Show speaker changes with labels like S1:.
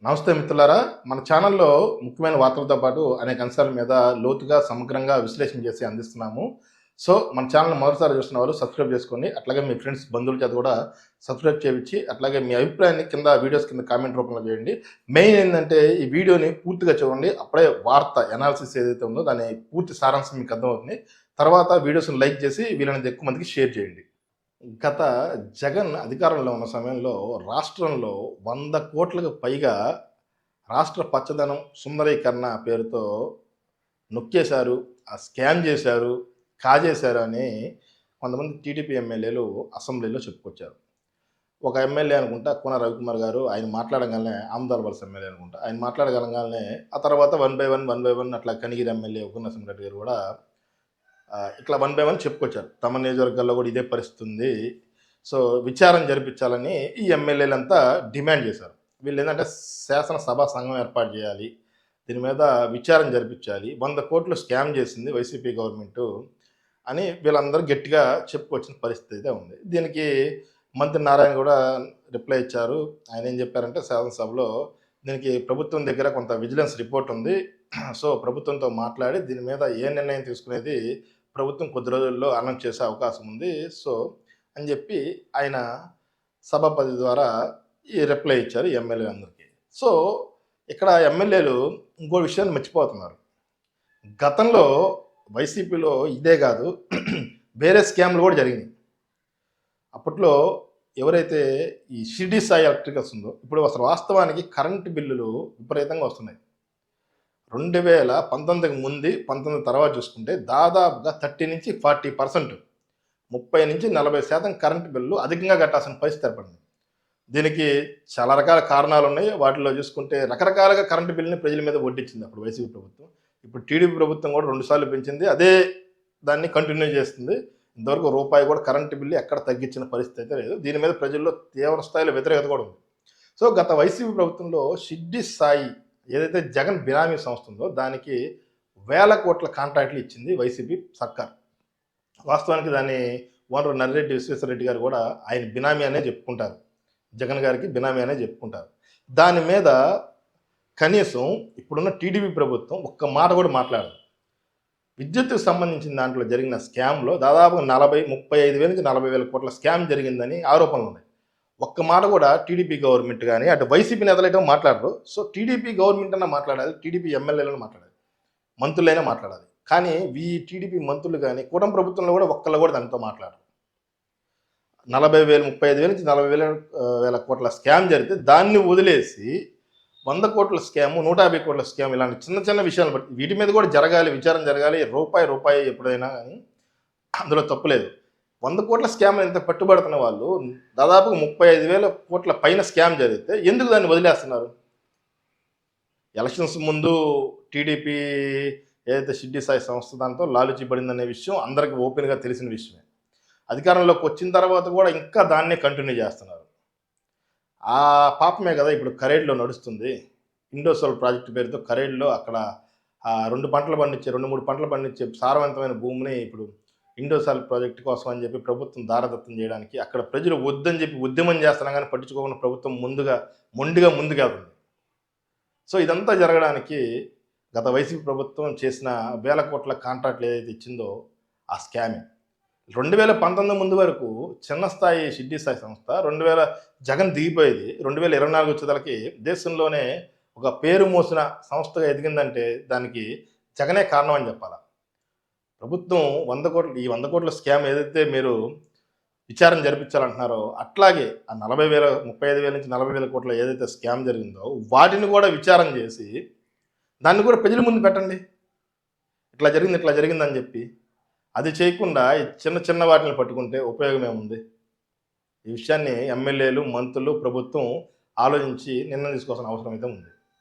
S1: నమస్తే మిత్రులారా. మన ఛానల్లో ముఖ్యమైన వార్తలతో పాటు అనేక అంశాల మీద లోతుగా, సమగ్రంగా విశ్లేషణ చేసి అందిస్తున్నాము. సో, మన ఛానల్‌ని మొదటిసారి చూస్తున్న వాళ్ళు సబ్స్క్రైబ్ చేసుకోండి. అట్లాగే మీ ఫ్రెండ్స్, బంధువుల చేత కూడా సబ్స్క్రైబ్ చేపించి, అట్లాగే మీ అభిప్రాయాన్ని వీడియోస్ కింద కామెంట్ రూపంలో చేయండి. మెయిన్ ఏందంటే ఈ వీడియోని పూర్తిగా చూడండి. అప్పుడే వార్త అనాలిసిస్ ఏదైతే ఉందో దాని పూర్తి సారాంశం మీకు అర్థమవుతుంది. తర్వాత వీడియోస్‌ని లైక్ చేసి వీలైనంత ఎక్కువ మందికి షేర్ చేయండి. గత జగన్ అధికారంలో ఉన్న సమయంలో రాష్ట్రంలో 100 కోట్లకు పైగా రాష్ట్ర పచ్చదనం సుందరీకరణ పేరుతో నొక్కేశారు, స్కామ్ చేశారు, కాజేశారు అని కొంతమంది టీడీపీ ఎమ్మెల్యేలు అసెంబ్లీలో చెప్పుకొచ్చారు. ఒక ఎమ్మెల్యే అనుకుంటా కూన రవికుమార్ గారు, ఆయన మాట్లాడగానే ఆమదాల వలస ఎమ్మెల్యే అనుకుంటా, ఆయన మాట్లాడగలగానే ఆ తర్వాత వన్ బై వన్ అట్లా కనిగిరి ఎమ్మెల్యే ఉగ్రనరసింహారెడ్డి గారు కూడా ఇట్లా వన్ బై వన్ చెప్పుకొచ్చారు. తమ నియోజకవర్గాల్లో కూడా ఇదే పరిస్థితి ఉంది. సో, విచారణ జరిపించాలని ఈ ఎమ్మెల్యేలంతా డిమాండ్ చేశారు. వీళ్ళు ఏంటంటే శాసనసభ సంఘం ఏర్పాటు చేయాలి, దీని మీద విచారణ జరిపించాలి, 100 కోట్లు స్కామ్ చేసింది వైసీపీ గవర్నమెంటు అని వీళ్ళందరూ గట్టిగా చెప్పుకొచ్చిన పరిస్థితి అయితే ఉంది. దీనికి మంత్రి నారాయణ కూడా రిప్లై ఇచ్చారు. ఆయన ఏం చెప్పారంటే శాసనసభలో దీనికి ప్రభుత్వం దగ్గర కొంత విజిలెన్స్ రిపోర్ట్ ఉంది. సో, ప్రభుత్వంతో మాట్లాడి దీని మీద ఏ నిర్ణయం తీసుకునేది ప్రభుత్వం కొద్ది రోజుల్లో అనౌన్స్ చేసే అవకాశం ఉంది. సో, అని చెప్పి ఆయన సభాపతి ద్వారా ఈ రిప్లై ఇచ్చారు ఈ ఎమ్మెల్యేలందరికీ. సో, ఇక్కడ ఎమ్మెల్యేలు ఇంకో విషయాన్ని మర్చిపోతున్నారు. గతంలో వైసీపీలో ఇదే కాదు వేరే స్కామ్లు కూడా జరిగినాయి. అప్పట్లో ఎవరైతే ఈ షిరిడి సాయి ఎలక్ట్రికల్స్ ఉందో, ఇప్పుడు అసలు వాస్తవానికి కరెంటు బిల్లులు విపరీతంగా వస్తున్నాయి. 2019కి ముందు 19 తర్వాత చూసుకుంటే దాదాపుగా 30-40%, 30-40% కరెంటు బిల్లు అధికంగా కట్టాల్సిన పరిస్థితి ఏర్పడింది. దీనికి చాలా రకాల కారణాలు ఉన్నాయి. వాటిలో చూసుకుంటే రకరకాలుగా కరెంటు బిల్లుని ప్రజల మీద వడ్డించింది అప్పుడు వైసీపీ ప్రభుత్వం. ఇప్పుడు టీడీపీ ప్రభుత్వం కూడా 2 సార్లు పెంచింది. అదే దాన్ని కంటిన్యూ చేస్తుంది. ఇంతవరకు రూపాయి కూడా కరెంటు బిల్లు ఎక్కడ తగ్గించిన పరిస్థితి అయితే లేదు. దీని మీద ప్రజల్లో తీవ్ర స్థాయిలో వ్యతిరేకత కూడా ఉంది. సో, గత వైసీపీ ప్రభుత్వంలో షిరిడి సాయి ఏదైతే జగన్ బినామీ సంస్థ ఉందో దానికి 1000 కోట్ల కాంట్రాక్ట్లు ఇచ్చింది వైసీపీ సర్కార్. వాస్తవానికి దాన్ని ఓనర్ నర్రెడ్డి విశ్వేశ్వరరెడ్డి గారు కూడా ఆయన బినామీ అనే చెప్పుకుంటారు, జగన్ గారికి బినామీ అనే చెప్పుకుంటారు. దాని మీద కనీసం ఇప్పుడున్న టీడీపీ ప్రభుత్వం ఒక్క మాట కూడా మాట్లాడదు. విద్యుత్తుకు సంబంధించిన దాంట్లో జరిగిన స్కామ్లో దాదాపు 35,000 నుంచి 40,000 కోట్ల స్కామ్ జరిగిందని ఆరోపణలు ఉన్నాయి. ఒక్క మాట కూడా టీడీపీ గవర్నమెంట్ కానీ అటు వైసీపీ నేతలైతే మాట్లాడరు. సో, టీడీపీ గవర్నమెంట్ అన్నా మాట్లాడాలి, టీడీపీ ఎమ్మెల్యేలను మాట్లాడాలి, మంత్రులైనా మాట్లాడాలి. కానీ ఈ టీడీపీ మంత్రులు కానీ కూటమి ప్రభుత్వంలో కూడా ఒక్కళ్ళు కూడా దానితో మాట్లాడరు. 35,000 నుంచి 40,000 కోట్ల స్కామ్ జరిగితే దాన్ని వదిలేసి 100 కోట్ల స్కాము, 150 కోట్ల స్కామ్, ఇలాంటి చిన్న చిన్న విషయాలు బట్టి వీటి మీద కూడా జరగాలి, విచారణ జరగాలి. రూపాయి ఎప్పుడైనా కానీ అందులో తప్పులేదు. 100 కోట్ల స్కామ్ ఎంత పట్టుబడుతున్న వాళ్ళు దాదాపు 35,000 కోట్ల పైన స్కామ్ జరిగితే ఎందుకు దాన్ని వదిలేస్తున్నారు? ఎలక్షన్స్ ముందు టీడీపీ ఏదైతే షిరిడి సాయి సంస్థ దాంతో లాలుచి పడిందనే విషయం అందరికీ ఓపెన్గా తెలిసిన విషయమే. అధికారంలోకి వచ్చిన తర్వాత కూడా ఇంకా దాన్నే కంటిన్యూ చేస్తున్నారు. ఆ పాపమే కదా ఇప్పుడు కరేడ్లో నడుస్తుంది. ఇండోసోల్ ప్రాజెక్టు పేరుతో కరేడ్లో అక్కడ 2 పంటలు పండించే 2-3 పంటలు పండించే సారవంతమైన భూమిని ఇప్పుడు ఇండోసాల్ ప్రాజెక్టు కోసం అని చెప్పి ప్రభుత్వం దారదత్తం చేయడానికి అక్కడ ప్రజలు వద్దని చెప్పి ఉద్యమం చేస్తున్నా కానీ పట్టించుకోకుండా ప్రభుత్వం మొండిగా ముందుకెళ్తుంది. సో, ఇదంతా జరగడానికి గత వైసీపీ ప్రభుత్వం చేసిన 1000 కోట్ల కాంట్రాక్ట్లు ఏదైతే ఇచ్చిందో ఆ స్కామే. 2019 ముందు వరకు చిన్న స్థాయి షిరిడి సాయి సంస్థ జగన్ దిగిపోయేది. 2024 వచ్చేతలకి దేశంలోనే ఒక పేరు మోసిన సంస్థగా ఎదిగిందంటే దానికి జగనే కారణం అని చెప్పాలి. ప్రభుత్వం 100 కోట్లు, ఈ 100 కోట్ల స్కామ్ ఏదైతే మీరు విచారణ జరిపించాలంటున్నారో అట్లాగే ఆ 35,000 నుంచి 40,000 కోట్ల ఏదైతే స్కామ్ జరిగిందో వాటిని కూడా విచారణ చేసి దాన్ని కూడా ప్రజల ముందు పెట్టండి. ఇట్లా జరిగిందని చెప్పి. అది చేయకుండా ఈ చిన్న వాటిని పట్టుకుంటే ఉపయోగం ఏముంది? ఈ విషయాన్ని ఎమ్మెల్యేలు, మంత్రులు, ప్రభుత్వం ఆలోచించి నిర్ణయం తీసుకోవాల్సిన అవసరం అయితే ఉంది.